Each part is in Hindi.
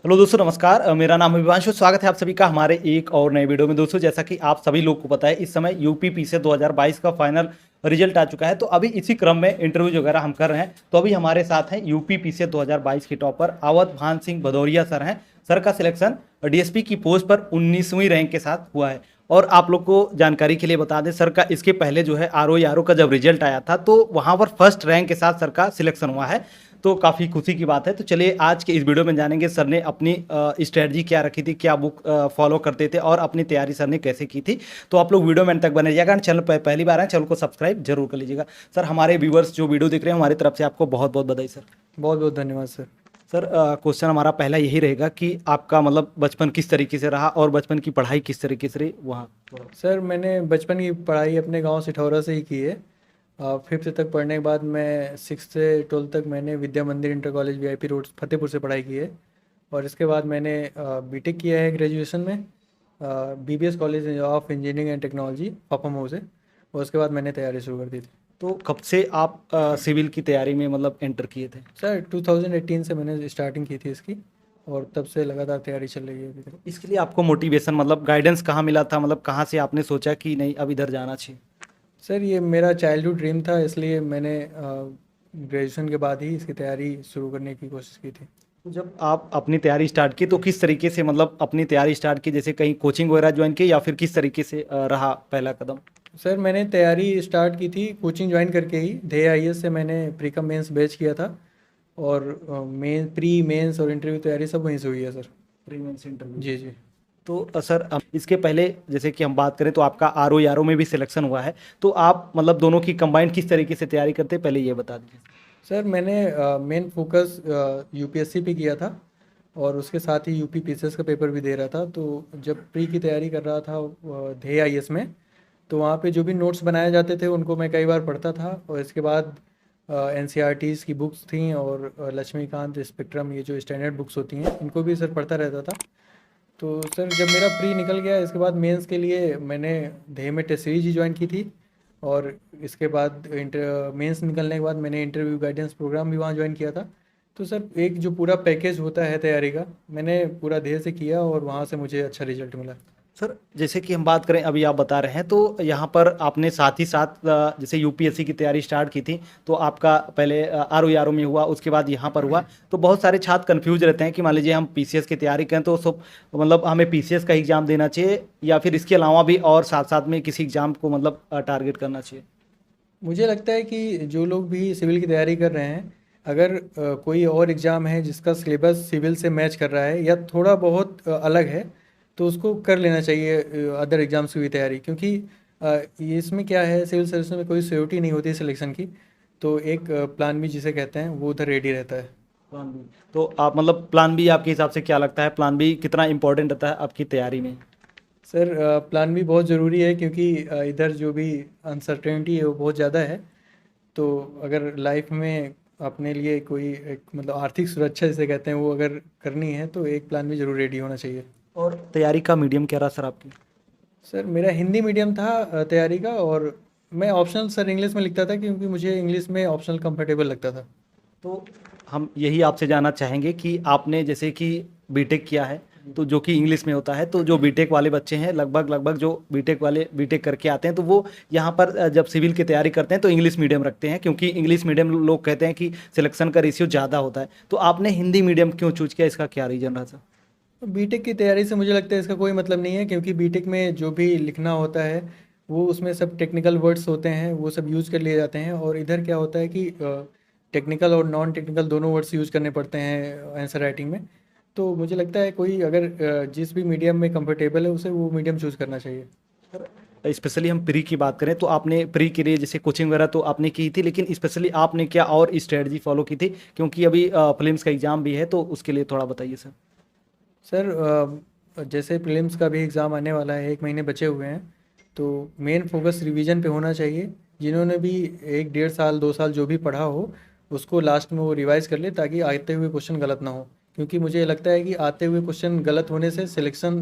हेलो दोस्तों, नमस्कार। मेरा नाम है विवांशु। स्वागत है आप सभी का हमारे एक और नए वीडियो में। दोस्तों, जैसा कि आप सभी लोग को पता है, इस समय यूपी पीसीएस 2022 का फाइनल रिजल्ट आ चुका है। तो अभी इसी क्रम में इंटरव्यू वगैरह हम कर रहे हैं। तो अभी हमारे साथ हैं यूपी पीसीएस 2022 के टॉपर अवध भान सिंह भदौरिया सर हैं। सर का सिलेक्शन डीएसपी की पोस्ट पर 19वीं रैंक के साथ हुआ है। और आप लोग को जानकारी के लिए बता दें, सर का इसके पहले जो है आरओ का जब रिजल्ट आया था तो वहाँ पर फर्स्ट रैंक के साथ सर का सिलेक्शन हुआ है। तो काफ़ी खुशी की बात है। तो चलिए आज के इस वीडियो में जानेंगे सर ने अपनी स्ट्रेटजी क्या रखी थी, क्या बुक फॉलो करते थे और अपनी तैयारी सर ने कैसे की थी। तो आप लोग वीडियो में अंत तक बने रहिएगा। चैनल पर पहली बार आए, चैनल को सब्सक्राइब जरूर कर लीजिएगा। सर, हमारे व्यूवर्स जो वीडियो देख रहे हैं, हमारी तरफ से आपको बहुत बहुत बधाई सर। बहुत बहुत धन्यवाद सर। सर, क्वेश्चन हमारा पहला यही रहेगा कि आपका मतलब बचपन किस तरीके से रहा और बचपन की पढ़ाई किस तरीके से रही वहाँ। सर मैंने बचपन की पढ़ाई अपने गांव सिठौरा से ही की है। फिफ्थ तक पढ़ने के बाद मैं सिक्स से ट्वेल्थ तक मैंने विद्या मंदिर inter college VIP road Fatehpur से पढ़ाई की है। और इसके बाद मैंने बीटेक किया है ग्रेजुएशन में BBS college of engineering and technology पापा से। और उसके बाद मैंने तैयारी शुरू कर दी थी। तो कब से आप सिविल की तैयारी में मतलब एंटर किए थे? सर 2018 से मैंने स्टार्टिंग की थी इसकी और तब से लगातार तैयारी चल रही है अभी तक। इसके लिए आपको मोटिवेशन मतलब गाइडेंस कहाँ मिला था? मतलब कहाँ से आपने सोचा कि नहीं अब इधर जाना चाहिए? सर ये मेरा चाइल्डहुड ड्रीम था, इसलिए मैंने ग्रेजुएशन के बाद ही इसकी तैयारी शुरू करने की कोशिश की थी। तो जब आप अपनी तैयारी स्टार्ट की तो किस तरीके से मतलब अपनी तैयारी स्टार्ट की? जैसे कहीं कोचिंग वगैरह ज्वाइन की या फिर किस तरीके से रहा पहला कदम? सर मैंने तैयारी स्टार्ट की थी कोचिंग ज्वाइन करके ही। ध्येय आईएएस से मैंने प्री कम मेंस बैच किया था और मेन प्री मेंस और इंटरव्यू तैयारी सब वहीं से हुई है सर। Pre mains interview. जी जी। तो सर, अब इसके पहले जैसे कि हम बात करें तो आपका आरओ में भी सिलेक्शन हुआ है। तो आप मतलब दोनों की कंबाइंड किस तरीके से तैयारी करते हैं, पहले ये बता दीजिए। सर मैंने मेन फोकस यूपीएससी पे किया था और उसके साथ ही यूपी पीसीएस का पेपर भी दे रहा था। तो जब प्री की तैयारी कर रहा था ध्येय आईएएस में, तो वहाँ पे जो भी नोट्स बनाए जाते थे उनको मैं कई बार पढ़ता था। और इसके बाद एनसीईआरटीज़ की बुक्स थी और लक्ष्मीकांत स्पेक्ट्रम, ये जो स्टैंडर्ड बुक्स होती हैं, इनको भी सर पढ़ता रहता था। तो सर जब मेरा प्री निकल गया, इसके बाद मेंस के लिए मैंने ध्येय में टेस्ट सीरीज ही ज्वाइन की थी। और इसके बाद इंटर मेंस निकलने के बाद मैंने इंटरव्यू गाइडेंस प्रोग्राम भी वहाँ ज्वाइन किया था। तो सर एक जो पूरा पैकेज होता है तैयारी का, मैंने पूरा ध्येय से किया और वहाँ से मुझे अच्छा रिजल्ट मिला। सर, जैसे कि हम बात करें, अभी आप बता रहे हैं तो यहाँ पर आपने साथ ही साथ जैसे यूपीएससी की तैयारी स्टार्ट की थी तो आपका पहले आरओ में हुआ, उसके बाद यहाँ पर हुआ। तो बहुत सारे छात्र कंफ्यूज रहते हैं कि मान लीजिए हम पीसीएस की तैयारी करें तो सब मतलब हमें पीसीएस का एग्ज़ाम देना चाहिए या फिर इसके अलावा भी और साथ साथ में किसी एग्ज़ाम को मतलब टारगेट करना चाहिए? मुझे लगता है कि जो लोग भी सिविल की तैयारी कर रहे हैं, अगर कोई और एग्ज़ाम है जिसका सिलेबस सिविल से मैच कर रहा है या थोड़ा बहुत अलग है, तो उसको कर लेना चाहिए अदर एग्ज़ाम्स की भी तैयारी। क्योंकि ये इसमें क्या है, सिविल सर्विस में कोई सिक्योरिटी नहीं होती सिलेक्शन की। तो एक प्लान बी जिसे कहते हैं वो उधर रेडी रहता है। Plan B. तो आप मतलब प्लान बी आपके हिसाब से क्या लगता है, प्लान बी कितना इंपॉर्टेंट रहता है आपकी तैयारी में? सर प्लान भी बहुत ज़रूरी है क्योंकि इधर जो भी अनसर्टेनिटी है वो बहुत ज़्यादा है। तो अगर लाइफ में अपने लिए कोई एक मतलब आर्थिक सुरक्षा जिसे कहते हैं वो अगर करनी है, तो एक प्लान भी ज़रूर रेडी होना चाहिए। और तैयारी का मीडियम क्या रहा सर आपकी? सर मेरा हिंदी मीडियम था तैयारी का। और मैं ऑप्शनल सर इंग्लिश में लिखता था क्योंकि मुझे इंग्लिश में ऑप्शनल कंफर्टेबल लगता था। तो हम यही आपसे जानना चाहेंगे कि आपने जैसे कि बीटेक किया है तो जो कि इंग्लिश में होता है, तो जो बीटेक वाले बच्चे हैं लगभग जो बीटेक वाले बीटेक करके आते हैं तो वो यहाँ पर जब सिविल की तैयारी करते हैं तो इंग्लिश मीडियम रखते हैं, क्योंकि इंग्लिश मीडियम लोग कहते हैं कि सिलेक्शन का रेशियो ज़्यादा होता है। तो आपने हिंदी मीडियम क्यों चूज किया, इसका क्या रीज़न रहा सर? बीटेक की तैयारी से मुझे लगता है इसका कोई मतलब नहीं है, क्योंकि बीटेक में जो भी लिखना होता है वो उसमें सब टेक्निकल वर्ड्स होते हैं, वो सब यूज़ कर लिए जाते हैं। और इधर क्या होता है कि टेक्निकल और नॉन टेक्निकल दोनों वर्ड्स यूज़ करने पड़ते हैं आंसर राइटिंग में। तो मुझे लगता है कोई अगर जिस भी मीडियम में कंफर्टेबल है उसे वो मीडियम चूज़ करना चाहिए। स्पेशली हम प्री की बात करें तो आपने प्री के लिए जैसे कोचिंग वगैरह तो आपने की थी, लेकिन स्पेशली आपने क्या और स्ट्रेटजी फॉलो की थी, क्योंकि अभी फिल्म्स का एग्ज़ाम भी है तो उसके लिए थोड़ा बताइए सर। सर जैसे प्रीलिम्स का भी एग्ज़ाम आने वाला है, 1 महीने बचे हुए हैं। तो मेन फोकस रिवीजन पे होना चाहिए। जिन्होंने भी 1 डेढ़ साल 2 साल जो भी पढ़ा हो उसको लास्ट में वो रिवाइज़ कर ले, ताकि आते हुए क्वेश्चन गलत ना हो। क्योंकि मुझे लगता है कि आते हुए क्वेश्चन गलत होने से सिलेक्शन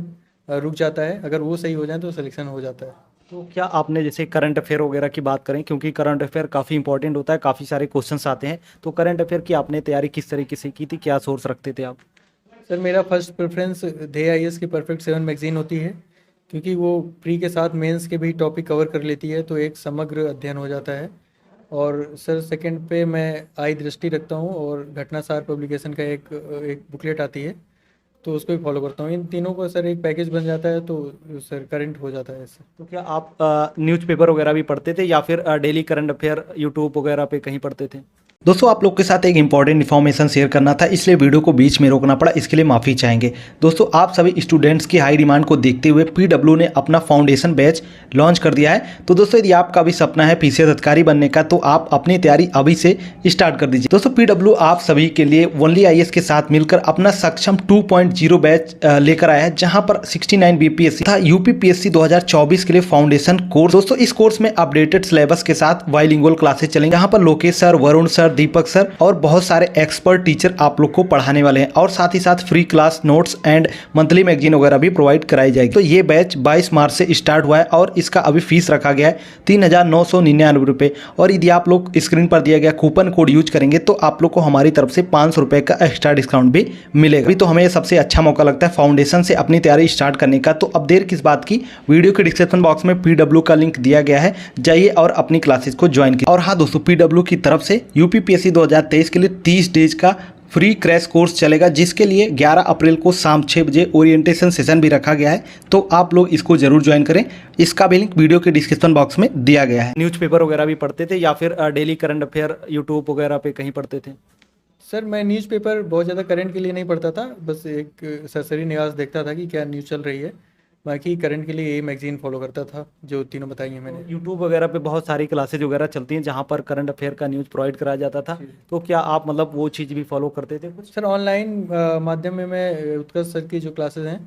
रुक जाता है, अगर वो सही हो जाए तो सिलेक्शन हो जाता है। तो क्या आपने जैसे करंट अफेयर वगैरह की बात करें, क्योंकि करंट अफेयर काफ़ी इंपॉर्टेंट होता है, काफ़ी सारे क्वेश्चंस आते हैं, तो करंट अफेयर की आपने तैयारी किस तरीके से की थी, क्या सोर्स रखते थे आप? सर मेरा फर्स्ट प्रेफरेंस ध्येय आईएएस की परफेक्ट 7 मैगजीन होती है, क्योंकि वो प्री के साथ मेंस के भी टॉपिक कवर कर लेती है, तो एक समग्र अध्ययन हो जाता है। और सर सेकंड पे मैं आई दृष्टि रखता हूँ, और घटनासार पब्लिकेशन का एक बुकलेट आती है, तो उसको भी फॉलो करता हूँ। इन तीनों का सर एक पैकेज बन जाता है, तो सर करंट हो जाता है इससे। तो क्या आप न्यूज़पेपर वगैरह भी पढ़ते थे या फिर डेली करंट अफेयर यूट्यूब वगैरह पे कहीं पढ़ते थे? दोस्तों आप लोग के साथ एक इंपॉर्टेंट इन्फॉर्मेशन शेयर करना था, इसलिए वीडियो को बीच में रोकना पड़ा, इसके लिए माफ़ी चाहेंगे। दोस्तों आप सभी स्टूडेंट्स की हाई डिमांड को देखते हुए पीडब्ल्यू ने अपना फाउंडेशन बैच लॉन्च कर दिया है। तो दोस्तों यदि आपका भी सपना है पीसीएस अधिकारी बनने का, तो आप अपनी तैयारी अभी से स्टार्ट कर दीजिए। दोस्तों पीडब्ल्यू आप सभी के लिए ओनली आईएएस के साथ मिलकर अपना सक्षम 2.0 बैच लेकर आया है, जहां पर 69 बीपीएससी तथा यूपीपीएससी 2024 के लिए फाउंडेशन कोर्स। दोस्तों इस कोर्स में अपडेटेड सिलेबस के साथ बाइलिंगुअल क्लासेस चलेंगे, जहां पर लोकेश सर, वरुण सर, दीपक सर और बहुत सारे एक्सपर्ट टीचर आप लोग को पढ़ाने वाले हैं, और साथ ही साथ free class notes and monthly magazine वगैरह भी प्रोवाइड कराई जाएगी। तो ये बैच 22 मार्च से स्टार्ट हुआ है और इसका अभी फीस रखा गया है 3,999 रुपये। और यदि आप लोग स्क्रीन पर दिया गया कूपन कोड यूज करेंगे तो आप लोग को हमारी तरफ से 500 रुपये का एक्स्ट्रा डिस्काउंट भी मिलेगा। अभी तो हमें सबसे अच्छा मौका लगता है फाउंडेशन से अपनी तैयारी स्टार्ट करने का। तो अब देर किस बात की, वीडियो के डिस्क्रिप्शन बॉक्स में पीडब्ल्यू का लिंक दिया गया है, जाइए और अपनी क्लासेस को ज्वाइन कीजिए। और हाँ दोस्तों, पीडब्ल्यू की तरफ से यूपीपीएससी 2023 के लिए 30 डेज का फ्री क्रैश कोर्स चलेगा, जिसके लिए 11 अप्रैल को शाम 6 बजे ओरिएंटेशन सेशन भी रखा गया है। तो आप लोग इसको जरूर ज्वाइन करें, इसका भी लिंक वीडियो के डिस्क्रिप्शन बॉक्स में दिया गया है। न्यूज़पेपर वगैरह भी पढ़ते थे या फिर डेली करंट अफेयर यूट्यूब वगैरह पे कहीं पढ़ते थे? सर मैं न्यूज़पेपर बहुत ज़्यादा करंट के लिए नहीं पढ़ता था, बस एक सरसरी निगाह देखता था कि क्या न्यूज़ चल रही है। बाकी करंट के लिए यही मैगजीन फॉलो करता था जो तीनों बताई हैं मैंने। यूट्यूब वगैरह पे बहुत सारी क्लासेज वगैरह चलती हैं जहाँ पर करंट अफेयर का न्यूज़ प्रोवाइड कराया जाता था, तो क्या आप मतलब वो चीज़ भी फॉलो करते थे कुछ? सर ऑनलाइन माध्यम में मैं उत्कर्ष सर की जो क्लासेस हैं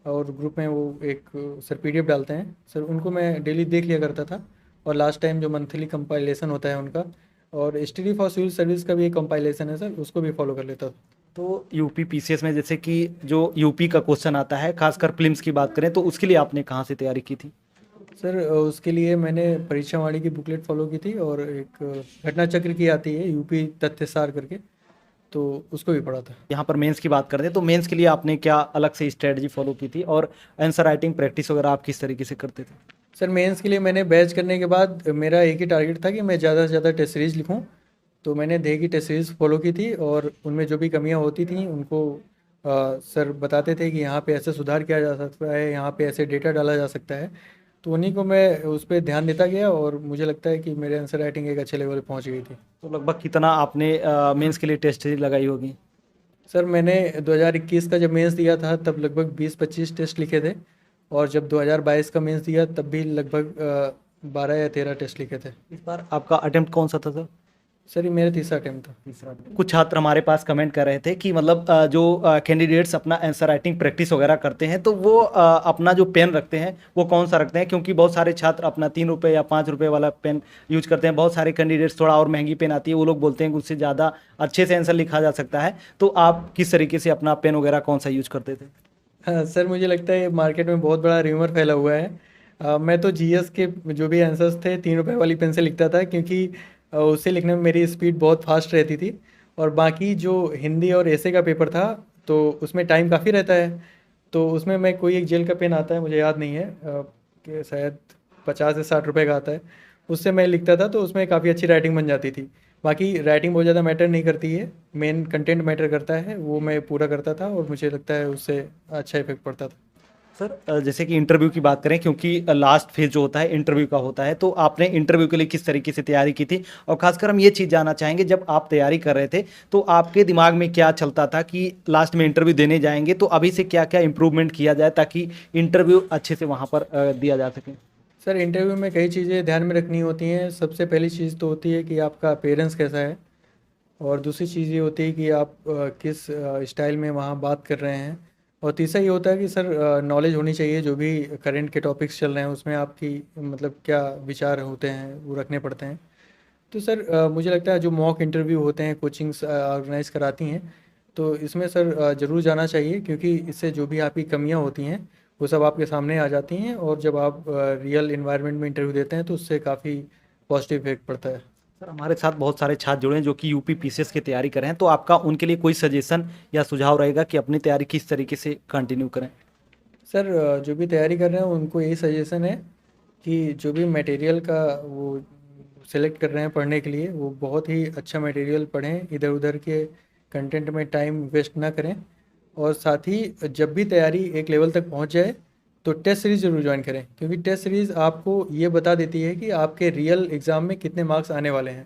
और ग्रुप में वो एक सर पीडीएफ डालते हैं सर, उनको मैं डेली देख लिया करता था। और लास्ट टाइम जो मंथली कंपाइलेशन होता है उनका, और स्टडी फॉर सिविल सर्विस का भी एक कंपाइलेशन है सर, उसको भी फॉलो कर लेता था। तो यूपी पीसीएस में जैसे कि जो यूपी का क्वेश्चन आता है, खासकर प्रीलिम्स की बात करें, तो उसके लिए आपने कहाँ से तैयारी की थी? सर उसके लिए मैंने परीक्षा वाणी की बुकलेट फॉलो की थी, और एक घटना चक्र की आती है यूपी तथ्य सार करके, तो उसको भी पढ़ा था। यहाँ पर मेंस की बात करते हैं, तो मेंस के लिए आपने क्या अलग से स्ट्रेटजी फॉलो की थी, और आंसर राइटिंग प्रैक्टिस वगैरह आप किस तरीके से करते थे? सर मेंस के लिए मैंने बैच करने के बाद मेरा एक ही टारगेट था कि मैं ज़्यादा से ज़्यादा टेस्ट सीरीज़ लिखूं, तो मैंने ध्येय की टेस्ट सीरीज़ फॉलो की थी, और उनमें जो भी कमियां होती थी उनको सर बताते थे कि यहाँ पे ऐसे सुधार किया जा सकता है, यहाँ पे ऐसे डेटा डाला जा सकता है, तो उन्हीं को मैं उस पर ध्यान देता गया, और मुझे लगता है कि मेरे आंसर राइटिंग एक अच्छे लेवल पर पहुँच गई थी। तो लगभग कितना आपने मेंस के लिए टेस्ट सीरीज लगाई होगी? सर मैंने 2021 का जब मेंस दिया था तब लगभग 20-25 टेस्ट लिखे थे, और जब 2022 का मेंस दिया तब भी लगभग 12 या 13 टेस्ट लिखे थे। इस बार आपका अटेम्प्ट कौन सा था सर? सर ये मेरा तीसरा अटेम्प्ट था। तीसरा। कुछ छात्र हमारे पास कमेंट कर रहे थे कि मतलब जो कैंडिडेट्स अपना आंसर राइटिंग प्रैक्टिस वगैरह करते हैं, तो वो अपना जो पेन रखते हैं वो कौन सा रखते हैं, क्योंकि बहुत सारे छात्र अपना 3 रुपये या 5 रुपये वाला पेन यूज करते हैं। बहुत सारे कैंडिडेट्स थोड़ा और महंगी पेन आती है, वो लोग बोलते हैं कि उससे ज़्यादा अच्छे से आंसर लिखा जा सकता है। तो आप किस तरीके से अपना पेन वगैरह कौन सा यूज करते थे? हाँ सर, मुझे लगता है मार्केट में बहुत बड़ा र्यूमर फैला हुआ है। मैं तो जीएस के जो भी आंसर्स थे 3 रुपये वाली पेन से लिखता था, क्योंकि उससे लिखने में मेरी स्पीड बहुत फास्ट रहती थी। और बाकी जो हिंदी और ऐसे का पेपर था तो उसमें टाइम काफ़ी रहता है, तो उसमें मैं कोई एक जेल का पेन आता है, मुझे याद नहीं है कि शायद 50 से 60 रुपये का आता है, उससे मैं लिखता था, तो उसमें काफ़ी अच्छी राइटिंग बन जाती थी। बाकी राइटिंग बहुत ज़्यादा मैटर नहीं करती है, मेन कंटेंट मैटर करता है, वो मैं पूरा करता था और मुझे लगता है उससे अच्छा इफेक्ट पड़ता था। सर जैसे कि इंटरव्यू की बात करें, क्योंकि लास्ट फेज जो होता है इंटरव्यू का होता है, तो आपने इंटरव्यू के लिए किस तरीके से तैयारी की थी? और खासकर हम ये चीज़ जानना चाहेंगे, जब आप तैयारी कर रहे थे तो आपके दिमाग में क्या चलता था कि लास्ट में इंटरव्यू देने जाएंगे, तो अभी से क्या क्या इंप्रूवमेंट किया जाए ताकि इंटरव्यू अच्छे से वहाँ पर दिया जा सके? सर इंटरव्यू में कई चीज़ें ध्यान में रखनी होती हैं। सबसे पहली चीज़ तो होती है कि आपका अपीयरेंस कैसा है, और दूसरी चीज़ ये होती है कि आप किस स्टाइल में वहाँ बात कर रहे हैं, और तीसरा ये होता है कि सर नॉलेज होनी चाहिए, जो भी करंट के टॉपिक्स चल रहे हैं उसमें आपकी मतलब क्या विचार होते हैं वो रखने पड़ते हैं। तो सर मुझे लगता है जो मॉक इंटरव्यू होते हैं कोचिंग्स ऑर्गेनाइज कराती हैं, तो इसमें सर ज़रूर जाना चाहिए, क्योंकि इससे जो भी आपकी कमियां होती हैं वो सब आपके सामने आ जाती हैं, और जब आप रियल इन्वायरमेंट में इंटरव्यू देते हैं तो उससे काफ़ी पॉजिटिव इफेक्ट पड़ता है। सर हमारे साथ बहुत सारे छात्र जुड़े हैं जो कि यूपी पीसीएस की तैयारी कर रहे हैं, तो आपका उनके लिए कोई सजेशन या सुझाव रहेगा कि अपनी तैयारी किस तरीके से कंटिन्यू करें? सर जो भी तैयारी कर रहे हैं उनको यही सजेशन है कि जो भी मटेरियल का वो सेलेक्ट कर रहे हैं पढ़ने के लिए, वो बहुत ही अच्छा मटेरियल पढ़ें, इधर उधर के कंटेंट में टाइम वेस्ट ना करें। और साथ ही जब भी तैयारी एक लेवल तक पहुंच जाए तो टेस्ट सीरीज़ ज़रूर ज्वाइन करें, क्योंकि टेस्ट सीरीज़ आपको ये बता देती है कि आपके रियल एग्ज़ाम में कितने मार्क्स आने वाले हैं।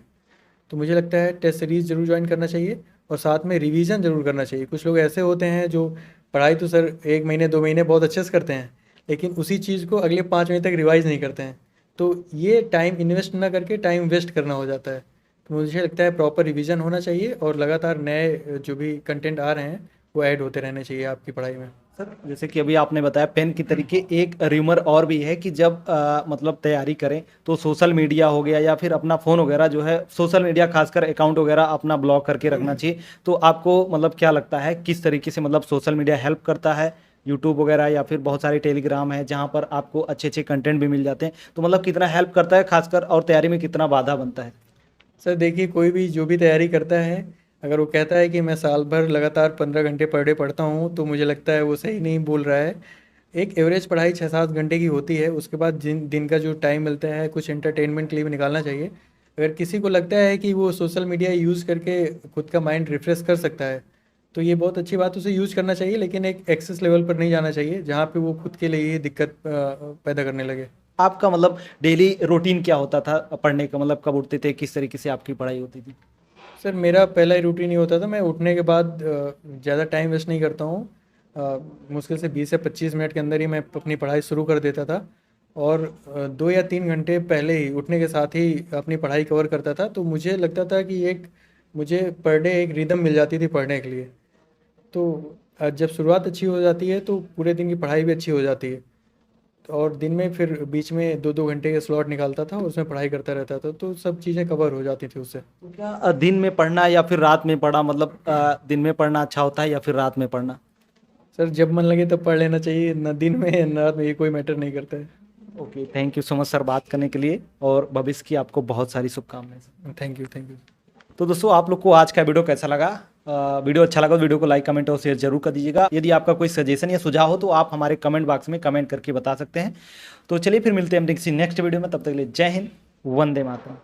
तो मुझे लगता है टेस्ट सीरीज़ ज़रूर ज्वाइन करना चाहिए और साथ में रिवीजन ज़रूर करना चाहिए। कुछ लोग ऐसे होते हैं जो पढ़ाई तो सर 1 महीने 2 महीने बहुत अच्छे से करते हैं, लेकिन उसी चीज़ को अगले 5 महीने तक रिवाइज़ नहीं करते हैं। तो ये टाइम इन्वेस्ट ना करके टाइम वेस्ट करना हो जाता है। तो मुझे लगता है प्रॉपर रिवीजन होना चाहिए और लगातार नए जो भी कंटेंट आ रहे हैं वो ऐड होते रहने चाहिए आपकी पढ़ाई में। सर जैसे कि अभी आपने बताया पेन की तरीके, एक र्यूमर और भी है कि जब मतलब तैयारी करें तो सोशल मीडिया हो गया या फिर अपना फ़ोन वगैरह जो है, सोशल मीडिया खासकर अकाउंट वगैरह अपना ब्लॉक करके रखना चाहिए। तो आपको मतलब क्या लगता है किस तरीके से मतलब सोशल मीडिया हेल्प करता है? यूट्यूब वगैरह या फिर बहुत सारे टेलीग्राम है जहाँ पर आपको अच्छे अच्छे कंटेंट भी मिल जाते हैं, तो मतलब कितना हेल्प करता है खासकर, और तैयारी में कितना बाधा बनता है? सर देखिए, कोई भी जो भी तैयारी करता है, अगर वो कहता है कि मैं साल भर लगातार 15 घंटे पर डे पढ़ता हूँ, तो मुझे लगता है वो सही नहीं बोल रहा है। एक एवरेज पढ़ाई 6-7 घंटे की होती है, उसके बाद दिन का जो टाइम मिलता है कुछ एंटरटेनमेंट के लिए भी निकालना चाहिए। अगर किसी को लगता है कि वो सोशल मीडिया यूज़ करके खुद का माइंड रिफ्रेश कर सकता है, तो ये बहुत अच्छी बात, उसे यूज़ करना चाहिए, लेकिन एक एक्सेस लेवल पर नहीं जाना चाहिए जहाँ पे वो खुद के लिए ही दिक्कत पैदा करने लगे। आपका मतलब डेली रूटीन क्या होता था पढ़ने का? मतलब कब उठते थे, किस तरीके से आपकी पढ़ाई होती थी? सर मेरा पहला ही रूटीन ये होता था, मैं उठने के बाद ज़्यादा टाइम वेस्ट नहीं करता हूँ। मुश्किल से 20 से 25 मिनट के अंदर ही मैं अपनी पढ़ाई शुरू कर देता था और 2 या 3 घंटे पहले ही उठने के साथ ही अपनी पढ़ाई कवर करता था। तो मुझे लगता था कि एक मुझे पर डे एक रिदम मिल जाती थी पढ़ने के लिए। तो जब शुरुआत अच्छी हो जाती है तो पूरे दिन की पढ़ाई भी अच्छी हो जाती है। और दिन में फिर बीच में 2-2 घंटे के स्लॉट निकालता था और उसमें पढ़ाई करता रहता था, तो सब चीज़ें कवर हो जाती थी उससे। तो क्या दिन में पढ़ना या फिर रात में पढ़ा, मतलब दिन में पढ़ना अच्छा होता है या फिर रात में पढ़ना? सर जब मन लगे तब पढ़ लेना चाहिए, ना दिन में ना रात में, ये कोई मैटर नहीं करता है। Okay, thank you so much sir बात करने के लिए, और भविष्य की आपको बहुत सारी शुभकामनाएं। Thank you, thank you. तो दोस्तों आप लोग को आज का वीडियो कैसा लगा? वीडियो अच्छा लगा तो वीडियो को लाइक, कमेंट और शेयर जरूर कर दीजिएगा। यदि आपका कोई सजेशन या सुझाव हो तो आप हमारे कमेंट बॉक्स में कमेंट करके बता सकते हैं। तो चलिए फिर मिलते हैं हम किसी नेक्स्ट वीडियो में, तब तक के लिए जय हिंद, वंदे मातरम।